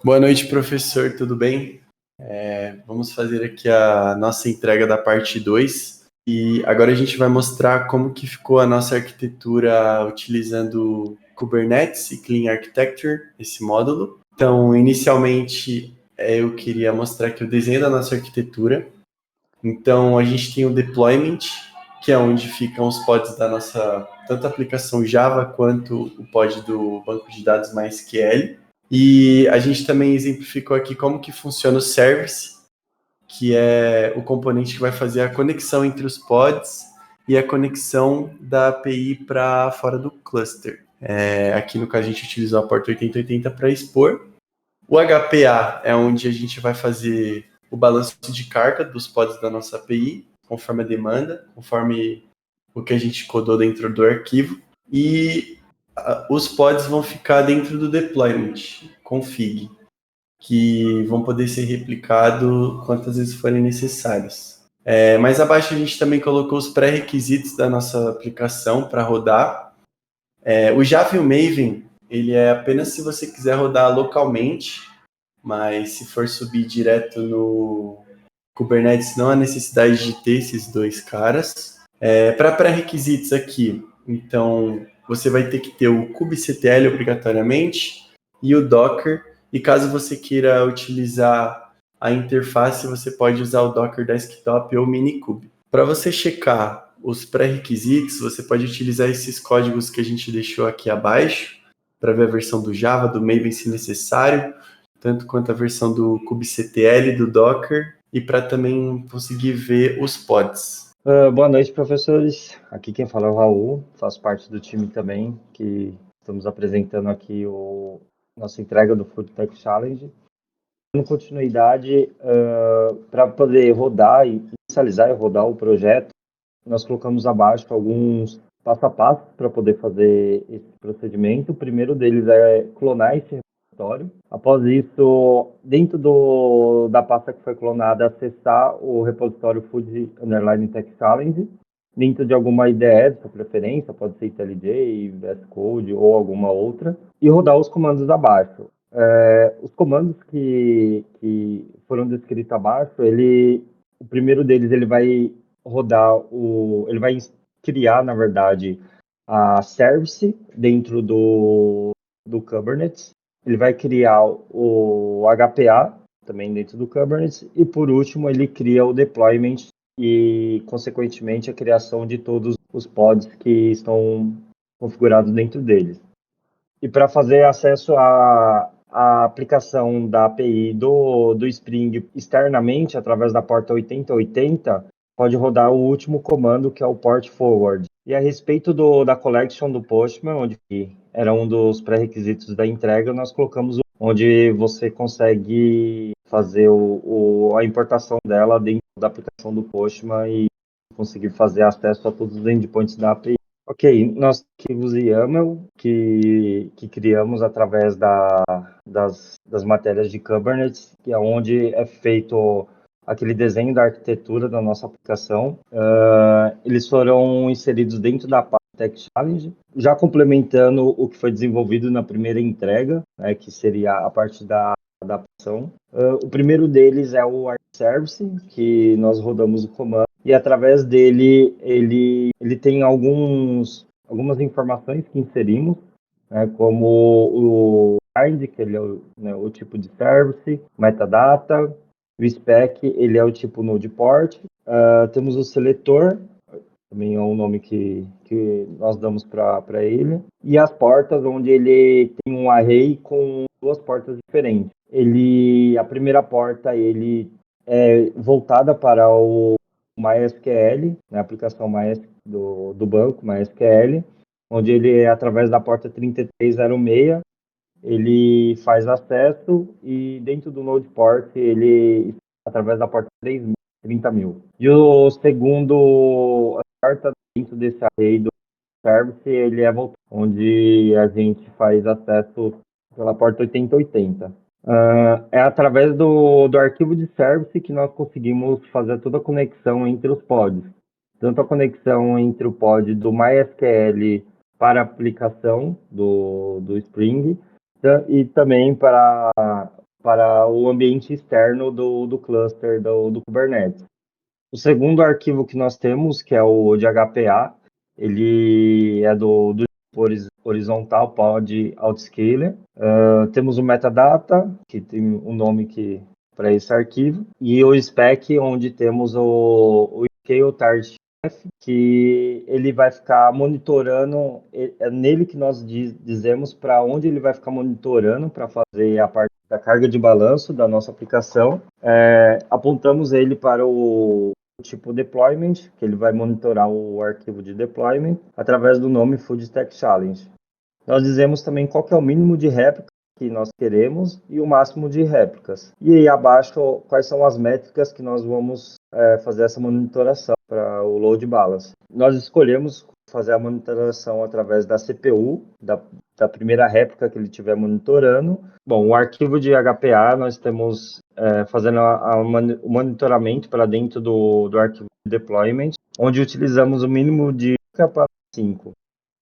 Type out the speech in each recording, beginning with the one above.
Boa noite, professor, tudo bem? Vamos fazer aqui a nossa entrega da parte 2 e agora a gente vai mostrar como que ficou a nossa arquitetura utilizando Kubernetes e Clean Architecture, esse módulo. Então, inicialmente, eu queria mostrar aqui o desenho da nossa arquitetura. Então, a gente tem o deployment, que é onde ficam os pods da nossa, tanto a aplicação Java quanto o pod do banco de dados MySQL. E a gente também exemplificou aqui como que funciona o service, que é o componente que vai fazer a conexão entre os pods e a conexão da API para fora do cluster. Aqui no caso a gente utilizou a porta 8080 para expor. O HPA é onde a gente vai fazer o balanço de carga dos pods da nossa API, conforme a demanda, conforme o que a gente codou dentro do arquivo. E os pods vão ficar dentro do deployment, config, que vão poder ser replicados quantas vezes forem necessários. Mais abaixo a gente também colocou os pré-requisitos da nossa aplicação para rodar. O Java e o Maven, ele é apenas se você quiser rodar localmente, mas se for subir direto no Kubernetes, não há necessidade de ter esses dois caras. Para pré-requisitos aqui, então, você vai ter que ter o kubectl obrigatoriamente e o Docker. E caso você queira utilizar a interface, você pode usar o Docker Desktop ou Minikube. Para você checar os pré-requisitos, você pode utilizar esses códigos que a gente deixou aqui abaixo, para ver a versão do Java, do Maven se necessário, tanto quanto a versão do kubectl, do Docker, e para também conseguir ver os pods. Boa noite, professores. Aqui quem fala é o Raul, faço parte do time também, que estamos apresentando aqui nossa entrega do Food Tech Challenge. Dando continuidade, para poder rodar e inicializar e rodar o projeto, nós colocamos abaixo alguns passo a passo para poder fazer esse procedimento. O primeiro deles é clonar esse repositório. Após isso, dentro da pasta que foi clonada, acessar o repositório Food Underline Tech Challenge, dentro de alguma IDE de sua preferência, pode ser IntelliJ, VS Code ou alguma outra, e rodar os comandos abaixo. Os comandos que foram descritos abaixo, o primeiro deles ele vai rodar ele vai criar, na verdade, a service dentro do Kubernetes. Ele vai criar o HPA também dentro do Kubernetes e, por último, ele cria o deployment e, consequentemente, a criação de todos os pods que estão configurados dentro deles. E para fazer acesso à aplicação da API do Spring externamente, através da porta 8080, pode rodar o último comando, que é o port forward. E a respeito da collection do Postman, onde era um dos pré-requisitos da entrega, nós colocamos onde você consegue fazer a importação dela dentro da aplicação do Postman e conseguir fazer acesso a todos os endpoints da API. Ok, nós arquivos YAML que criamos através das matérias de Kubernetes, que é onde é feito aquele desenho da arquitetura da nossa aplicação. Eles foram inseridos dentro da Tech Challenge, já complementando o que foi desenvolvido na primeira entrega, né, que seria a parte da adaptação. O primeiro deles é o Arc Service, que nós rodamos o comando, e através dele ele tem algumas informações que inserimos, né, como o kind, que ele é o tipo de service, metadata, o spec, ele é o tipo node port, temos o seletor, também é um nome que nós damos para ele, e as portas, onde ele tem um array com duas portas diferentes. A primeira porta ele é voltada para o MySQL, né, a aplicação do banco MySQL, onde ele, através da porta 3306, ele faz acesso e dentro do Node Port, ele, através da porta 30.000. E o segundo, a porta dentro desse array do service, ele é voltado, onde a gente faz acesso pela porta 8080. É através do arquivo de service que nós conseguimos fazer toda a conexão entre os pods. Tanto a conexão entre o pod do MySQL para a aplicação do Spring e também para para o ambiente externo do cluster do Kubernetes. O segundo arquivo que nós temos, que é o de HPA, ele é do horizontal pod autoscaler. Temos o metadata, que tem um nome para esse arquivo, e o spec, onde temos o scale target, que ele vai ficar monitorando, é nele que nós dizemos para onde ele vai ficar monitorando para fazer a parte da carga de balanço da nossa aplicação. Apontamos ele para o tipo deployment, que ele vai monitorar o arquivo de deployment através do nome Food Tech Challenge. Nós dizemos também qual que é o mínimo de réplica que nós queremos e o máximo de réplicas. E aí abaixo, quais são as métricas que nós vamos fazer essa monitoração para o load balance. Nós escolhemos fazer a monitoração através da CPU, da primeira réplica que ele estiver monitorando. Bom, o arquivo de HPA, nós temos fazendo o monitoramento para dentro do arquivo de deployment, onde utilizamos o mínimo de para 5.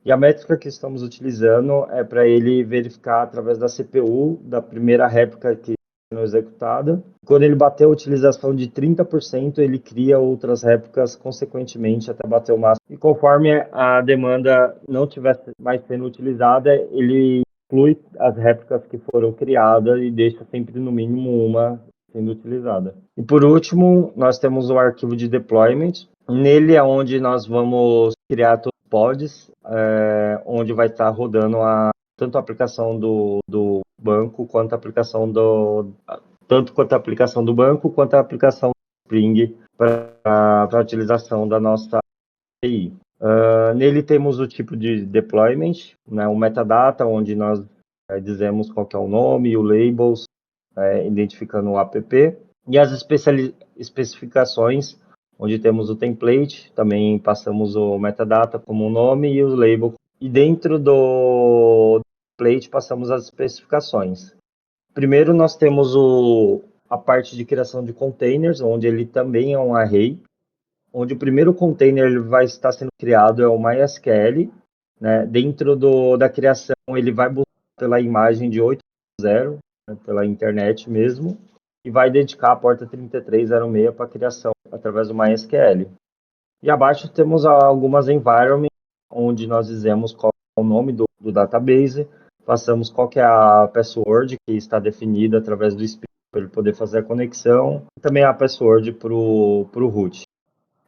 E a métrica que estamos utilizando é para ele verificar através da CPU, da primeira réplica que foi executada. Quando ele bater a utilização de 30%, ele cria outras réplicas consequentemente até bater o máximo. E conforme a demanda não estiver mais sendo utilizada, ele inclui as réplicas que foram criadas e deixa sempre no mínimo uma sendo utilizada. E por último, nós temos o arquivo de deployment. Nele é onde nós vamos criar todos os pods, onde vai estar rodando tanto a aplicação do banco quanto a aplicação do banco quanto a aplicação do Spring para a utilização da nossa API. Nele temos o tipo de deployment, né, o metadata, onde nós dizemos qual que é o nome, o labels, identificando o app, e as especificações, onde temos o template, também passamos o metadata como o nome e o label. E dentro do template passamos as especificações. Primeiro nós temos a parte de criação de containers, onde ele também é um array, onde o primeiro container ele vai estar sendo criado é o MySQL. Né? Dentro da criação ele vai buscar pela imagem de 8.0, né? Pela internet mesmo, e vai dedicar a porta 3306 para a criação através do MySQL. E abaixo temos algumas environments, onde nós dizemos qual é o nome do database, passamos qual que é a password que está definida através do Spring para ele poder fazer a conexão, e também a password para o root.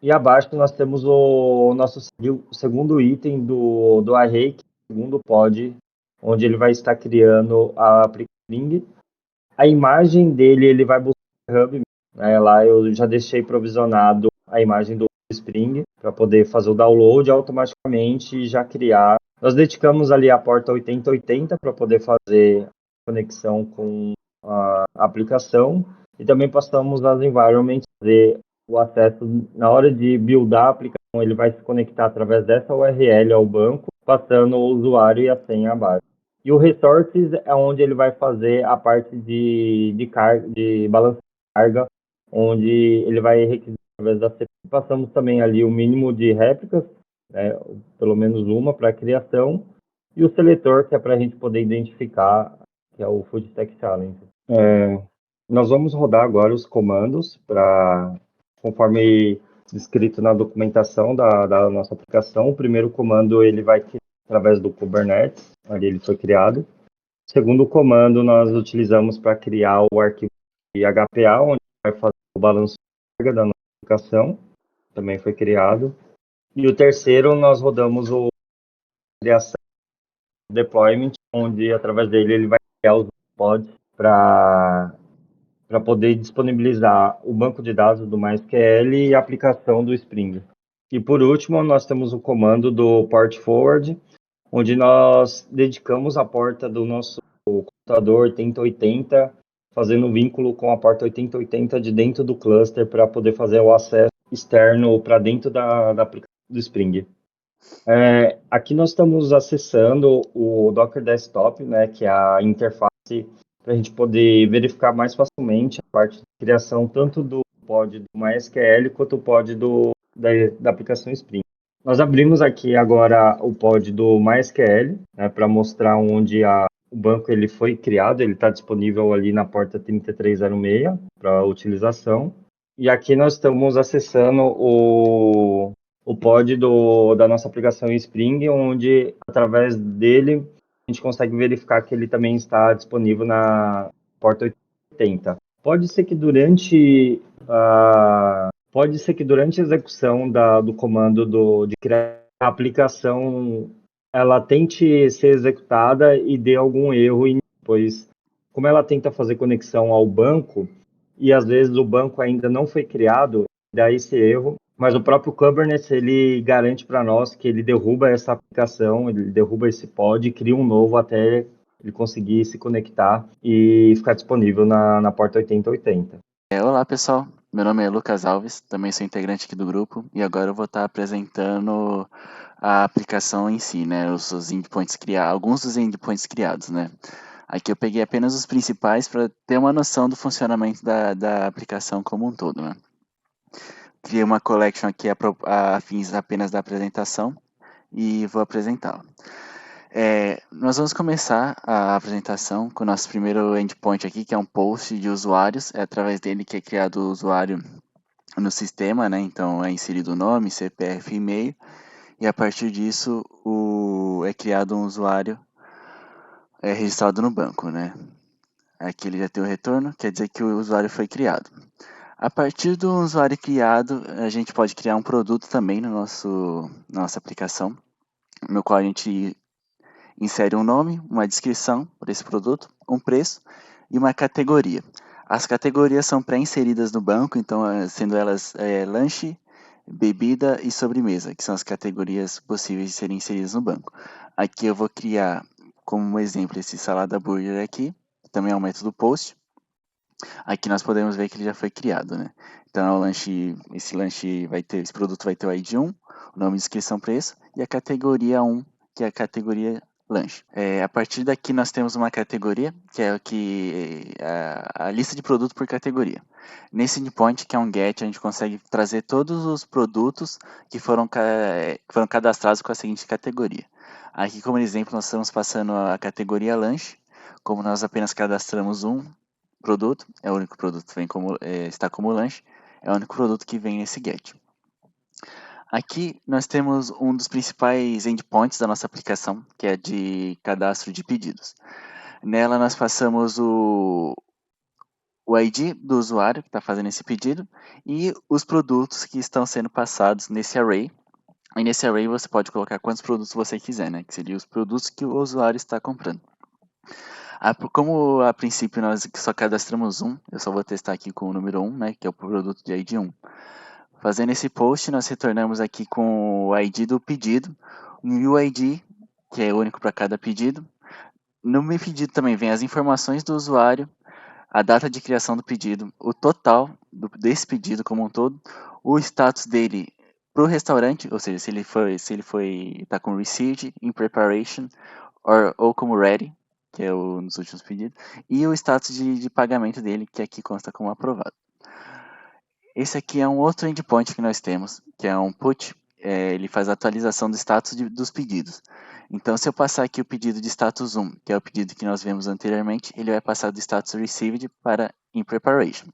E abaixo nós temos o nosso segundo item do array, que é o segundo pod, onde ele vai estar criando a aplicação. A imagem dele ele vai buscar no Hub, né? Lá eu já deixei provisionado a imagem do Spring para poder fazer o download automaticamente e já criar. Nós dedicamos ali a porta 8080 para poder fazer a conexão com a aplicação e também passamos as environments, fazer o acesso na hora de buildar a aplicação, ele vai se conectar através dessa URL ao banco, passando o usuário e a senha abaixo. E o Resources é onde ele vai fazer a parte de balanço de carga, onde ele vai requisitar através da CPU. Passamos também ali o mínimo de réplicas, né, pelo menos uma para a criação, e o seletor, que é para a gente poder identificar, que é o Food Tech Challenge. Nós vamos rodar agora os comandos, conforme descrito na documentação da nossa aplicação. O primeiro comando ele vai através do Kubernetes, ali ele foi criado. O segundo comando nós utilizamos para criar o arquivo de HPA, onde vai fazer o balanço de carga da nossa aplicação, também foi criado. E o terceiro nós rodamos o criação deployment, onde através dele ele vai criar os pods para poder disponibilizar o banco de dados do MySQL e a aplicação do Spring. E por último, nós temos o comando do port forward, onde nós dedicamos a porta do nosso computador 8080, fazendo um vínculo com a porta 8080 de dentro do cluster para poder fazer o acesso externo para dentro da aplicação do Spring. Aqui nós estamos acessando o Docker Desktop, né, que é a interface para a gente poder verificar mais facilmente a parte de criação tanto do pod do MySQL quanto o pod da aplicação Spring. Nós abrimos aqui agora o pod do MySQL, né, para mostrar onde o banco ele foi criado, ele está disponível ali na porta 3306 para utilização. E aqui nós estamos acessando o pod da nossa aplicação em Spring, onde através dele a gente consegue verificar que ele também está disponível na porta 80. Pode ser que durante a execução do comando de criar a aplicação ela tente ser executada e dê algum erro, pois como ela tenta fazer conexão ao banco e às vezes o banco ainda não foi criado, dá esse erro, mas o próprio Kubernetes ele garante para nós que ele derruba essa aplicação, ele derruba esse pod e cria um novo até ele conseguir se conectar e ficar disponível na porta 8080. Olá pessoal, meu nome é Lucas Alves, também sou integrante aqui do grupo e agora eu vou estar apresentando a aplicação em si, né, os endpoints alguns dos endpoints criados, né. Aqui eu peguei apenas os principais para ter uma noção do funcionamento da aplicação como um todo, né. Criei uma collection aqui a fins apenas da apresentação e vou apresentá-la. Nós vamos começar a apresentação com o nosso primeiro endpoint aqui, que é um post de usuários. É através dele que é criado o usuário no sistema, né? Então é inserido o nome, CPF e e-mail. E a partir disso é criado um usuário registrado no banco, né? Aqui ele já tem o retorno, quer dizer que o usuário foi criado. A partir do usuário criado, a gente pode criar um produto também na nossa aplicação, no qual a gente insere um nome, uma descrição para esse produto, um preço e uma categoria. As categorias são pré-inseridas no banco, então sendo elas lanche, bebida e sobremesa, que são as categorias possíveis de serem inseridas no banco. Aqui eu vou criar como exemplo esse salada burger aqui, que também é um método post. Aqui nós podemos ver que ele já foi criado, né? Então esse produto vai ter o ID 1, o nome, descrição, preço e a categoria 1, que é a categoria lanche. A partir daqui nós temos uma categoria, que é a lista de produto por categoria. Nesse endpoint, que é um get, a gente consegue trazer todos os produtos que foram cadastrados com a seguinte categoria. Aqui, como exemplo, nós estamos passando a categoria lanche, como nós apenas cadastramos um produto, é o único produto que está como lanche, é o único produto que vem nesse get. Aqui nós temos um dos principais endpoints da nossa aplicação, que é de cadastro de pedidos. Nela nós passamos o ID do usuário que está fazendo esse pedido e os produtos que estão sendo passados nesse array. E nesse array você pode colocar quantos produtos você quiser, né? Que seriam os produtos que o usuário está comprando. Como a princípio nós só cadastramos um, eu só vou testar aqui com o número 1, né? Que é o produto de ID 1. Fazendo esse post, nós retornamos aqui com o ID do pedido, um UID, que é único para cada pedido. No meu pedido também vem as informações do usuário, a data de criação do pedido, o total desse pedido como um todo, o status dele para o restaurante, ou seja, se ele está com received, in preparation, ou como ready, que é nos últimos pedidos, e o status de pagamento dele, que aqui consta como aprovado. Esse aqui é um outro endpoint que nós temos, que é um put, ele faz a atualização do status dos pedidos. Então, se eu passar aqui o pedido de status 1, que é o pedido que nós vimos anteriormente, ele vai passar do status received para in preparation,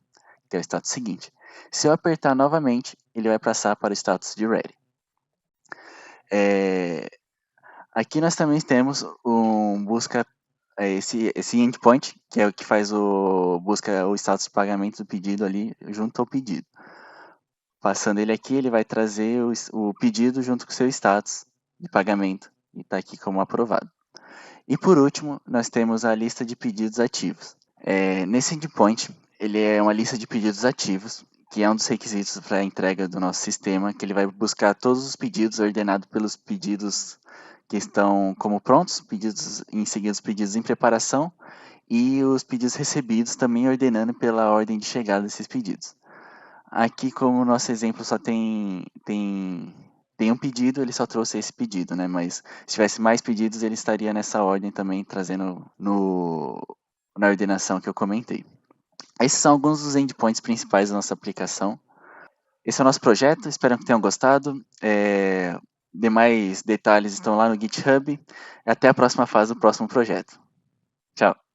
que é o status seguinte. Se eu apertar novamente, ele vai passar para o status de ready. Aqui nós também temos esse endpoint, que é o que faz busca o status de pagamento do pedido ali junto ao pedido. Passando ele aqui, ele vai trazer o pedido junto com o seu status de pagamento e está aqui como aprovado. E por último, nós temos a lista de pedidos ativos. Nesse endpoint, ele é uma lista de pedidos ativos, que é um dos requisitos para a entrega do nosso sistema, que ele vai buscar todos os pedidos ordenados pelos pedidos que estão como prontos, em seguida os pedidos em preparação e os pedidos recebidos também ordenando pela ordem de chegada desses pedidos. Aqui, como o nosso exemplo só tem um pedido, ele só trouxe esse pedido, né? Mas se tivesse mais pedidos, ele estaria nessa ordem também, trazendo na ordenação que eu comentei. Esses são alguns dos endpoints principais da nossa aplicação. Esse é o nosso projeto, espero que tenham gostado. Demais detalhes estão lá no GitHub. Até a próxima fase do próximo projeto. Tchau.